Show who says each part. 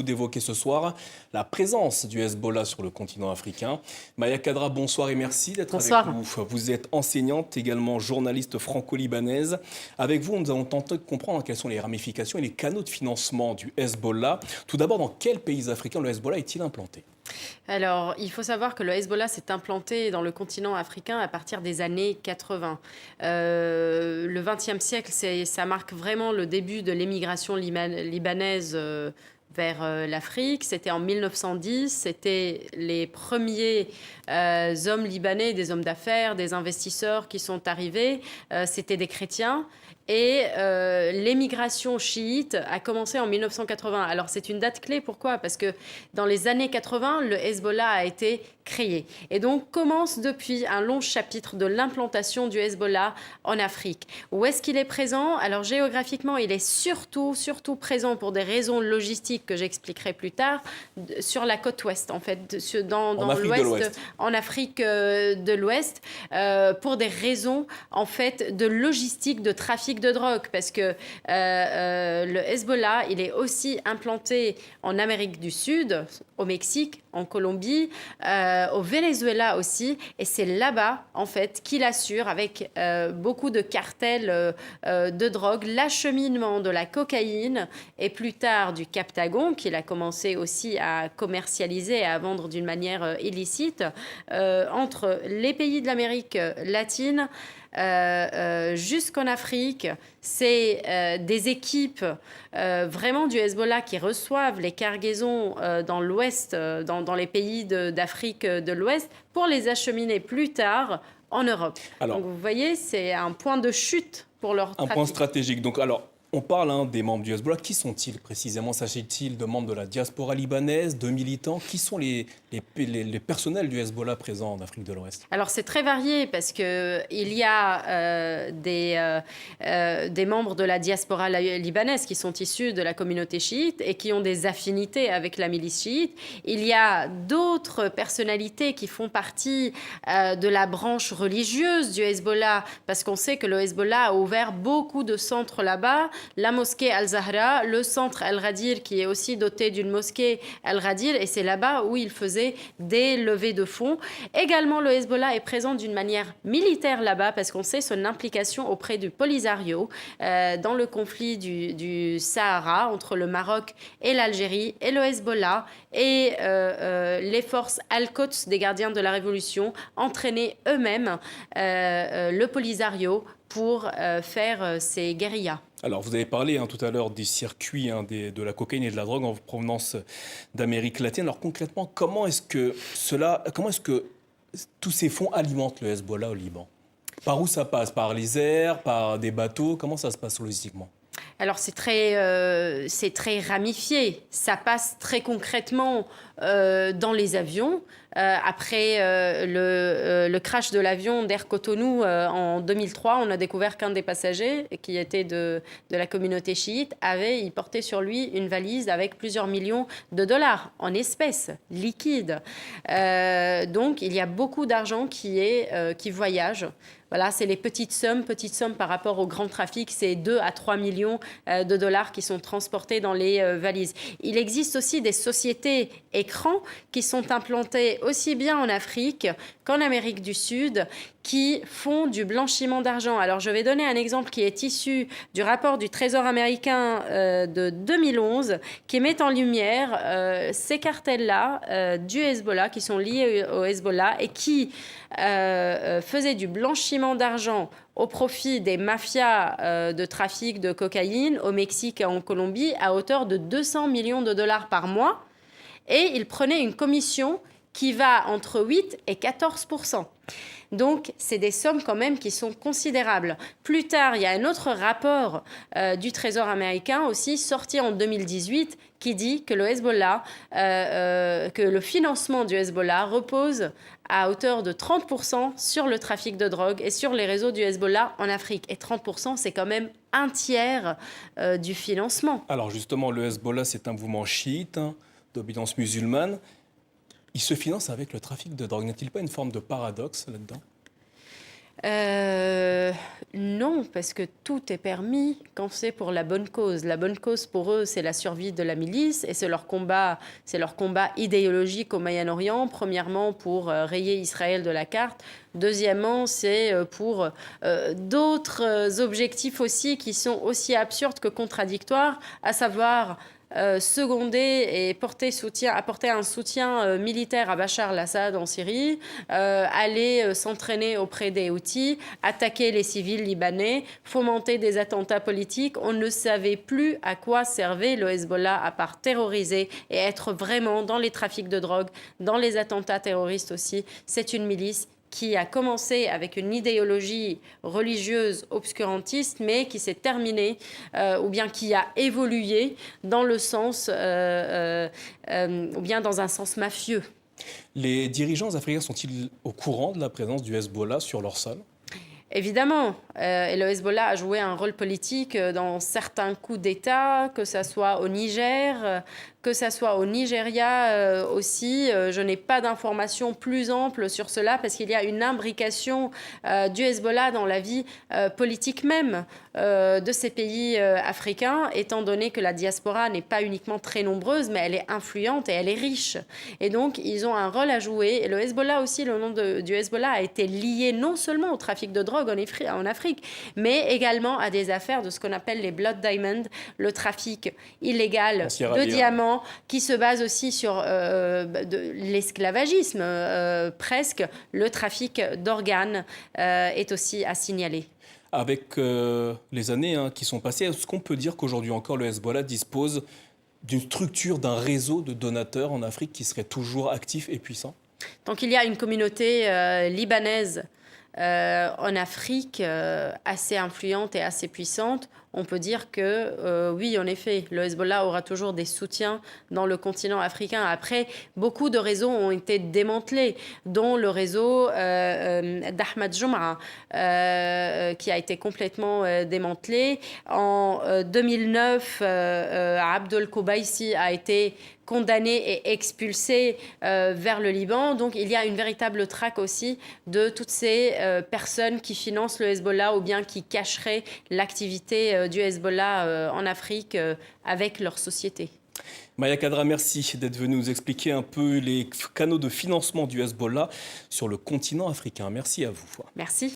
Speaker 1: D'évoquer ce soir la présence du Hezbollah sur le continent africain. Maya Kadra, bonsoir et merci d'être avec nous. Vous êtes enseignante, également journaliste franco-libanaise. Avec vous, nous allons tenter de comprendre quelles sont les ramifications et les canaux de financement du Hezbollah. Tout d'abord, dans quels pays africains le Hezbollah est-il implanté ?
Speaker 2: Alors, il faut savoir que le Hezbollah s'est implanté dans le continent africain à partir des années 80. Le XXe siècle, ça marque vraiment le début de l'émigration libanaise vers l'Afrique. C'était en 1910. C'était les premiers hommes libanais, des hommes d'affaires, des investisseurs qui sont arrivés. C'était des chrétiens. Et l'émigration chiite a commencé en 1980. Alors c'est une date clé, pourquoi ? Parce que dans les années 80, le Hezbollah a été créé. Et donc commence depuis un long chapitre de l'implantation du Hezbollah en Afrique. Où est-ce qu'il est présent ? Alors géographiquement, il est surtout présent pour des raisons logistiques que j'expliquerai plus tard, sur la côte ouest, en fait, dans l'ouest, en Afrique de l'Ouest, pour des raisons en fait de logistique, de trafic de drogue, parce que le Hezbollah, il est aussi implanté en Amérique du Sud, au Mexique, en Colombie, au Venezuela aussi, et c'est là-bas, en fait, qu'il assure, avec beaucoup de cartels de drogue, l'acheminement de la cocaïne, et plus tard du Captagon, qu'il a commencé aussi à commercialiser et à vendre d'une manière illicite, entre les pays de l'Amérique latine, jusqu'en Afrique. C'est des équipes vraiment du Hezbollah qui reçoivent les cargaisons dans l'Ouest, dans les pays d'Afrique de l'Ouest, pour les acheminer plus tard en Europe. Alors, donc vous voyez, c'est un point de chute pour leur trafic.
Speaker 1: Un point stratégique. Donc alors, on parle des membres du Hezbollah. Qui sont-ils précisément ? S'agit-il de membres de la diaspora libanaise, de militants ? Qui sont les personnels du Hezbollah présents en Afrique de l'Ouest ?
Speaker 2: Alors c'est très varié parce qu'il y a des membres de la diaspora libanaise qui sont issus de la communauté chiite et qui ont des affinités avec la milice chiite. Il y a d'autres personnalités qui font partie de la branche religieuse du Hezbollah, parce qu'on sait que le Hezbollah a ouvert beaucoup de centres là-bas. La mosquée Al-Zahra, le centre Al-Ghadir qui est aussi doté d'une mosquée Al-Ghadir, et c'est là-bas où il faisait des levées de fonds. Également, le Hezbollah est présent d'une manière militaire là-bas, parce qu'on sait son implication auprès du Polisario dans le conflit du Sahara entre le Maroc et l'Algérie, et le Hezbollah et les forces Al-Quds des gardiens de la Révolution entraînaient eux-mêmes le Polisario pour faire ces guérillas.
Speaker 1: Alors, vous avez parlé tout à l'heure des circuits de la cocaïne et de la drogue en provenance d'Amérique latine. Alors, concrètement, comment est-ce que tous ces fonds alimentent le Hezbollah au Liban ? Par où ça passe ? Par les airs, par des bateaux ? Comment ça se passe logistiquement ?
Speaker 2: Alors, c'est très ramifié. Ça passe très concrètement dans les avions. Après le crash de l'avion d'Air Cotonou en 2003, on a découvert qu'un des passagers, qui était de la communauté chiite, il portait sur lui une valise avec plusieurs millions de dollars en espèces liquides. Donc, il y a beaucoup d'argent qui voyage. Voilà, c'est les petites sommes par rapport au grand trafic, c'est 2 à 3 millions de dollars qui sont transportés dans les valises. Il existe aussi des sociétés écrans qui sont implantées aussi bien en Afrique qu'en Amérique du Sud, qui font du blanchiment d'argent. Alors, je vais donner un exemple qui est issu du rapport du Trésor américain de 2011, qui met en lumière ces cartels-là du Hezbollah, qui sont liés au Hezbollah et qui faisaient du blanchiment d'argent au profit des mafias de trafic de cocaïne au Mexique et en Colombie à hauteur de 200 millions de dollars par mois. Et ils prenaient une commission qui va entre 8 et 14%. Donc, c'est des sommes quand même qui sont considérables. Plus tard, il y a un autre rapport du Trésor américain aussi, sorti en 2018, qui dit que le Hezbollah, que le financement du Hezbollah repose à hauteur de 30% sur le trafic de drogue et sur les réseaux du Hezbollah en Afrique. Et 30%, c'est quand même un tiers du financement.
Speaker 1: Alors justement, le Hezbollah, c'est un mouvement chiite d'obédience musulmane. Il se finance avec le trafic de drogue. N'est-il pas une forme de paradoxe là-dedans ?
Speaker 2: Non, parce que tout est permis quand c'est pour la bonne cause. La bonne cause pour eux, c'est la survie de la milice et c'est leur combat idéologique au Moyen-Orient. Premièrement, pour rayer Israël de la carte. Deuxièmement, c'est pour d'autres objectifs aussi qui sont aussi absurdes que contradictoires, à savoir seconder et apporter un soutien militaire à Bachar al-Assad en Syrie, aller s'entraîner auprès des Houthis, attaquer les civils libanais, fomenter des attentats politiques. On ne savait plus à quoi servait le Hezbollah à part terroriser et être vraiment dans les trafics de drogue, dans les attentats terroristes aussi. C'est une milice qui a commencé avec une idéologie religieuse obscurantiste, mais qui s'est terminée, ou bien qui a évolué dans le sens, ou bien dans un sens mafieux.
Speaker 1: Les dirigeants africains sont-ils au courant de la présence du Hezbollah sur leur sol ?
Speaker 2: Évidemment, et le Hezbollah a joué un rôle politique dans certains coups d'État, que ce soit au Niger, que ce soit au Nigeria aussi. Je n'ai pas d'informations plus amples sur cela parce qu'il y a une imbrication du Hezbollah dans la vie politique même de ces pays africains, étant donné que la diaspora n'est pas uniquement très nombreuse, mais elle est influente et elle est riche. Et donc, ils ont un rôle à jouer. Et le Hezbollah aussi, le nom du Hezbollah a été lié non seulement au trafic de drogue en Afrique, mais également à des affaires de ce qu'on appelle les Blood Diamonds, le trafic illégal de diamants, qui se base aussi sur de l'esclavagisme, presque. Le trafic d'organes est aussi à signaler.
Speaker 1: Avec les années qui sont passées, est-ce qu'on peut dire qu'aujourd'hui encore le Hezbollah dispose d'une structure, d'un réseau de donateurs en Afrique qui serait toujours actif et puissant ?
Speaker 2: Tant qu'il y a une communauté libanaise en Afrique assez influente et assez puissante, on peut dire que oui, en effet, le Hezbollah aura toujours des soutiens dans le continent africain. Après, beaucoup de réseaux ont été démantelés, dont le réseau d'Ahmad Jomra, qui a été complètement démantelé. En 2009, Abdel Koubaïsi a été condamné et expulsé vers le Liban. Donc il y a une véritable traque aussi de toutes ces personnes qui financent le Hezbollah ou bien qui cacheraient l'activité du Hezbollah en Afrique avec leur société.
Speaker 1: Maya Kadra, merci d'être venue nous expliquer un peu les canaux de financement du Hezbollah sur le continent africain. Merci à vous.
Speaker 2: Merci.